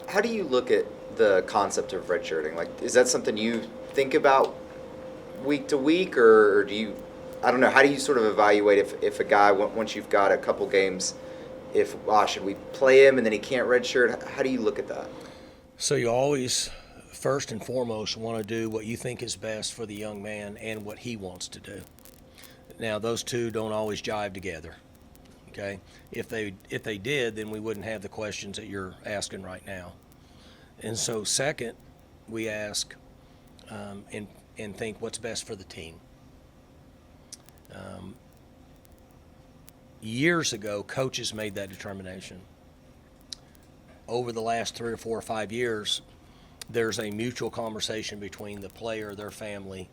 How do you look at the concept of redshirting? Like, is that something you think about week to week, or do you? I don't know. How do you sort of evaluate if a guy once you've got a couple games, if should we play him and then he can't redshirt? How do you look at that? So you always, first and foremost, want to do what you think is best for the young man and what he wants to do. Now, those two don't always jive together. Okay, if they did, then we wouldn't have the questions that you're asking right now. And so, second, we ask and think what's best for the team. Um, Years ago, coaches made that determination. Over the last 3 or 4 or 5 years, there's a mutual conversation between the player, their family,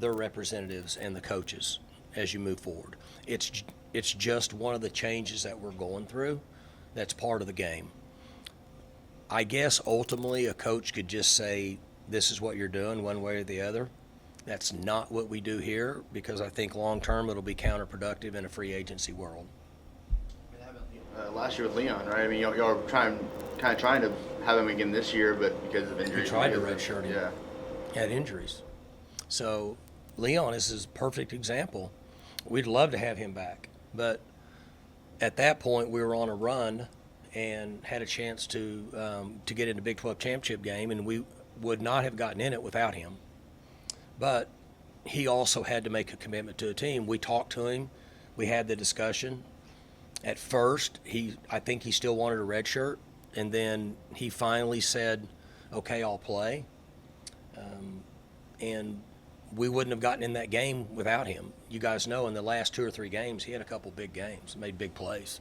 their representatives, and the coaches as you move forward. It's just one of the changes that we're going through. That's part of the game. I guess ultimately a coach could just say, this is what you're doing one way or the other. That's not what we do here because I think long term it'll be counterproductive in a free agency world. Last year with Leon, right? I mean, y'all were kind of trying to have him again this year, but because of injuries. We tried to redshirt him. Yeah. Had injuries. So Leon is his perfect example. We'd love to have him back. But at that point, we were on a run and had a chance to get in the Big 12 championship game, and we would not have gotten in it without him. But he also had to make a commitment to a team. We talked to him. We had the discussion. At first, I think he still wanted a red shirt, and then he finally said, okay, I'll play. And we wouldn't have gotten in that game without him. You guys know in the last 2 or 3 games, he had a couple big games, made big plays.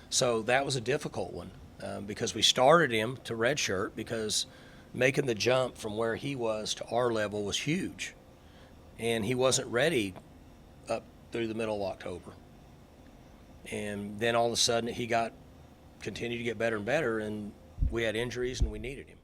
So that was a difficult one because we started him to redshirt because making the jump from where he was to our level was huge. And he wasn't ready up through the middle of October. And then all of a sudden he continued to get better and better, and we had injuries and we needed him.